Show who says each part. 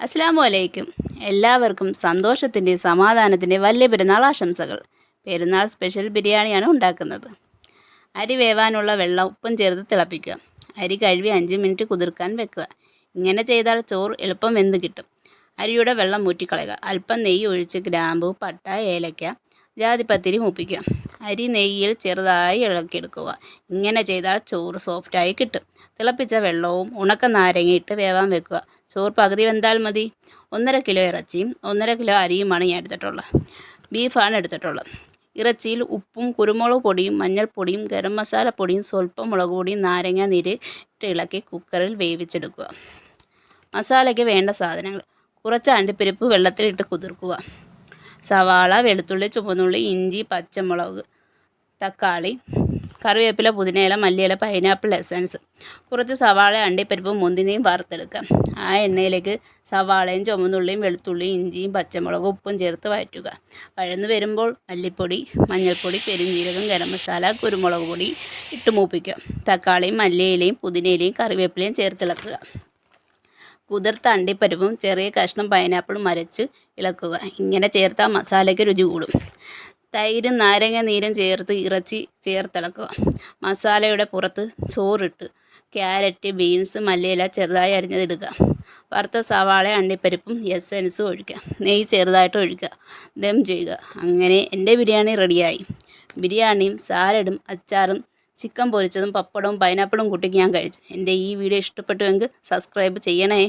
Speaker 1: അസ്സലാമു അലൈക്കും. എല്ലാവർക്കും സന്തോഷത്തിൻ്റെയും സമാധാനത്തിൻ്റെയും വലിയ പെരുന്നാൾ ആശംസകൾ. പെരുന്നാൾ സ്പെഷ്യൽ ബിരിയാണിയാണ് ഉണ്ടാക്കുന്നത്. അരി വേവാനുള്ള വെള്ളം ഉപ്പും ചേർത്ത് തിളപ്പിക്കുക. അരി കഴുകി 5 മിനിറ്റ് കുതിർക്കാൻ വെക്കുക. ഇങ്ങനെ ചെയ്താൽ ചോറ് എളുപ്പം വെന്ത് കിട്ടും. അരിയുടെ വെള്ളം ഊറ്റിക്കളയുക. അല്പം നെയ്യ് ഒഴിച്ച് ഗ്രാമ്പു, പട്ട, ഏലക്ക, ജാതിപത്തിരി മൂപ്പിക്കുക. അരി നെയ്യിൽ ചെറുതായി ഇളക്കിയെടുക്കുക. ഇങ്ങനെ ചെയ്താൽ ചോറ് സോഫ്റ്റായി കിട്ടും. തിളപ്പിച്ച വെള്ളവും ഉണക്ക നാരങ്ങയിട്ട് വേവാൻ വെക്കുക. ചോറ് പകുതി വെന്താൽ മതി. 1.5 കിലോ ഇറച്ചിയും 1.5 കിലോ അരിയുമാണ് ഞാൻ എടുത്തിട്ടുള്ളത്. ബീഫാണ് എടുത്തിട്ടുള്ളത്. ഇറച്ചിയിൽ ഉപ്പും കുരുമുളക് പൊടിയും മഞ്ഞൾപ്പൊടിയും ഗരം മസാലപ്പൊടിയും സ്വല്പം മുളക് പൊടിയും നാരങ്ങ നീര് ഇട്ട് ഇളക്കി കുക്കറിൽ വേവിച്ചെടുക്കുക. മസാലയ്ക്ക് വേണ്ട സാധനങ്ങൾ: കുറച്ച് അണ്ടിപ്പരിപ്പ് വെള്ളത്തിലിട്ട് കുതിർക്കുക. സവാള, വെളുത്തുള്ളി, ചുവന്നുള്ളി, ഇഞ്ചി, പച്ചമുളക്, തക്കാളി, കറിവേപ്പില, പുതിനയില, മല്ലിയില, പൈനാപ്പിൾ എസൻസ്. കുറച്ച് സവാള, അണ്ടിപ്പരിപ്പും മുന്തിരിയും വറുത്തെടുക്കാം. ആ എണ്ണയിലേക്ക് സവാളയും ചുവന്നുള്ളിയും വെളുത്തുള്ളിയും ഇഞ്ചിയും പച്ചമുളകും ഉപ്പും ചേർത്ത് വഴറ്റുക. വഴന്നു വരുമ്പോൾ മല്ലിപ്പൊടി, മഞ്ഞൾപ്പൊടി, പെരുംജീരകം, ഗരം മസാല, കുരുമുളക് പൊടി ഇട്ട് മൂപ്പിക്കുക. തക്കാളിയും മല്ലിയിലയും പുതിനയിലയും കറിവേപ്പിലയും ചേർത്തിളക്കുക. കുതിർത്ത അണ്ടിപ്പരിപ്പും ചെറിയ കഷ്ണം പൈനാപ്പിളും അരച്ച് ഇളക്കുക. ഇങ്ങനെ ചേർത്താൽ മസാലയ്ക്ക് രുചി കൂടും. തൈരും നാരങ്ങ നീരും ചേർത്ത് ഇറച്ചി ചേർത്തിളക്കുക. മസാലയുടെ പുറത്ത് ചോറിട്ട് ക്യാരറ്റ്, ബീൻസ്, മല്ലിയില ചെറുതായി അരിഞ്ഞതിടുക. വറുത്ത സവാള, അണ്ടിപ്പരിപ്പും എസൻസും ഒഴിക്കുക. നെയ്യ് ചെറുതായിട്ട് ഒഴിക്കുക. ദം ചെയ്യുക. അങ്ങനെ എൻ്റെ ബിരിയാണി റെഡിയായി. ബിരിയാണിയും സാലഡും അച്ചാറും ചിക്കൻ പൊരിച്ചതും പപ്പടവും പൈനാപ്പിളും കൂട്ടി ഞാൻ കഴിച്ചു. എൻ്റെ ഈ വീഡിയോ ഇഷ്ടപ്പെട്ടുവെങ്കിൽ സബ്സ്ക്രൈബ് ചെയ്യണേ.